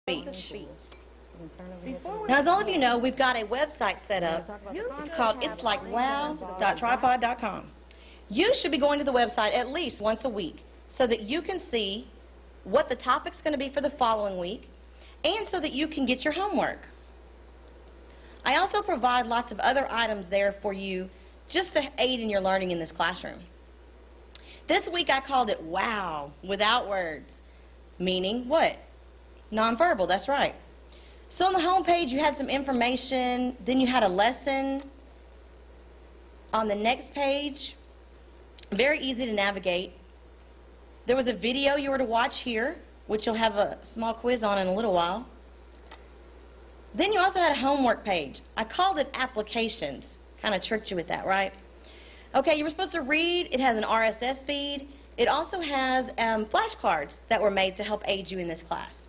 speech. Now, as all of you know, we've got a website set up. It's called itslikewow.tripod.com. You should be going to the website at least once a week so that you can see what the topic's going to be for the following week and so that you can get your homework. I also provide lots of other items there for you just to aid in your learning in this classroom. This week I called it WOW, without words, meaning what? Nonverbal, that's right. So on the home page you had some information, then you had a lesson. On the next page, very easy to navigate. There was a video you were to watch here, which you'll have a small quiz on in a little while. Then you also had a homework page. I called it applications. Kind of tricked you with that, right? Okay, you were supposed to read. It has an RSS feed. It also has flashcards that were made to help aid you in this class.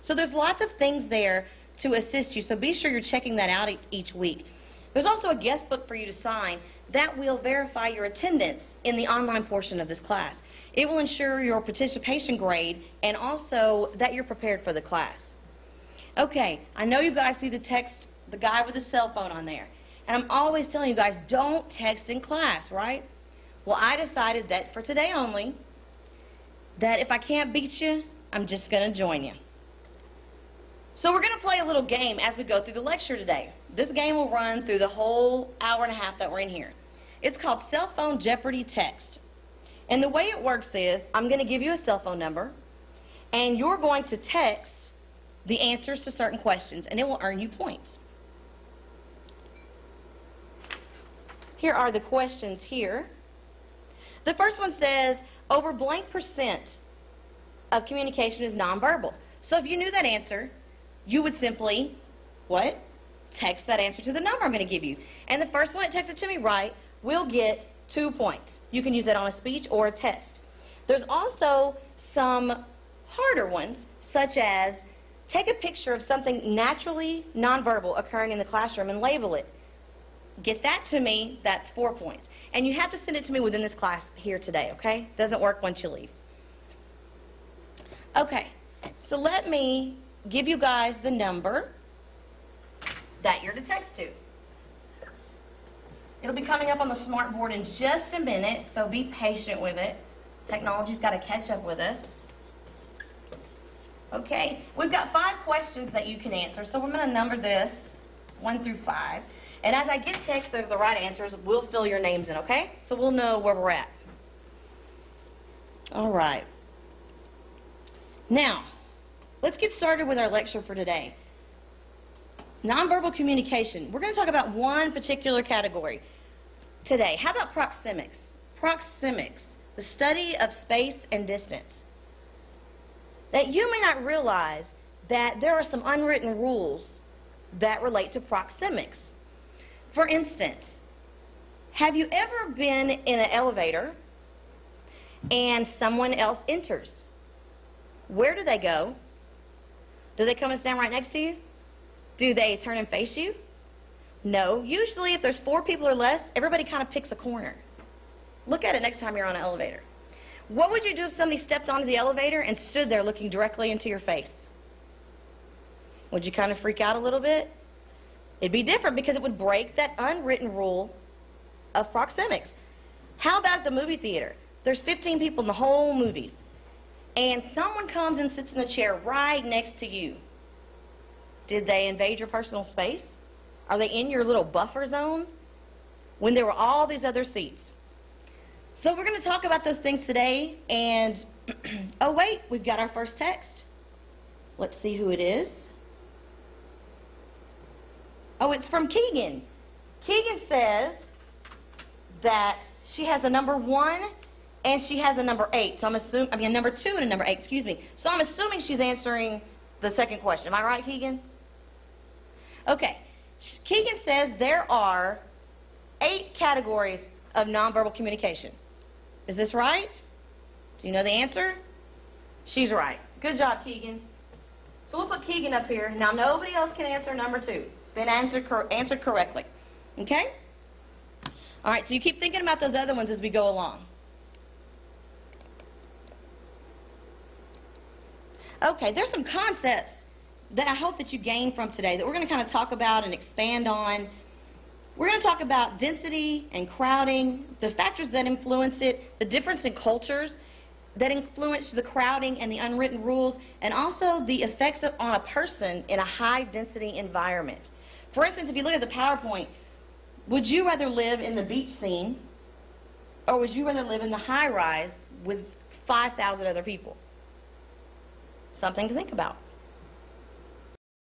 So there's lots of things there to assist you, so be sure you're checking that out each week. There's also a guest book for you to sign that will verify your attendance in the online portion of this class. It will ensure your participation grade and also that you're prepared for the class. Okay, I know you guys see the text, the guy with the cell phone on there. And I'm always telling you guys, don't text in class, right? Well, I decided that for today only, that if I can't beat you, I'm just going to join you. So we're going to play a little game as we go through the lecture today. This game will run through the whole hour and a half that we're in here. It's called Cell Phone Jeopardy Text. And the way it works is, I'm going to give you a cell phone number, and you're going to text the answers to certain questions, and it will earn you points. Here are the questions here. The first one says, over blank percent of communication is nonverbal. So if you knew that answer, you would simply, what? Text that answer to the number I'm going to give you. And the first one that texts it to me right will get 2 points. You can use that on a speech or a test. There's also some harder ones, such as take a picture of something naturally nonverbal occurring in the classroom and label it. Get that to me, that's 4 points. And you have to send it to me within this class here today, okay? Doesn't work once you leave. Okay, so let me give you guys the number that you're to text to. It'll be coming up on the smart board in just a minute, so be patient with it. Technology's got to catch up with us. Okay, we've got 5 questions that you can answer, so we're going to number this 1 through 5. And as I get text that are the right answers, we'll fill your names in, okay? So we'll know where we're at. All right. Now, let's get started with our lecture for today. Nonverbal communication. We're going to talk about one particular category today. How about proxemics? Proxemics, the study of space and distance. That you may not realize that there are some unwritten rules that relate to proxemics. For instance, have you ever been in an elevator and someone else enters? Where do they go? Do they come and stand right next to you? Do they turn and face you? No. Usually if there's 4 people or less, everybody kind of picks a corner. Look at it next time you're on an elevator. What would you do if somebody stepped onto the elevator and stood there looking directly into your face? Would you kind of freak out a little bit? It'd be different because it would break that unwritten rule of proxemics. How about at the movie theater? There's 15 people in the whole movies, and someone comes and sits in the chair right next to you. Did they invade your personal space? Are they in your little buffer zone when there were all these other seats? So we're going to talk about those things today, and oh wait, we've got our first text. Let's see who it is. Oh, it's from Keegan. Keegan says that she has a number 1 and she has a number 8. So a number 2 and a number 8, excuse me. So I'm assuming she's answering the second question. Am I right, Keegan? Okay. Keegan says there are 8 categories of nonverbal communication. Is this right? Do you know the answer? She's right. Good job, Keegan. So we'll put Keegan up here. Now nobody else can answer number 2. It's been answered correctly. Okay? All right, so you keep thinking about those other ones as we go along. Okay, there's some concepts that I hope that you gain from today, that we're going to kind of talk about and expand on. We're going to talk about density and crowding, the factors that influence it, the difference in cultures that influence the crowding and the unwritten rules, and also the effects on a person in a high-density environment. For instance, if you look at the PowerPoint, would you rather live in the beach scene, or would you rather live in the high-rise with 5,000 other people? Something to think about.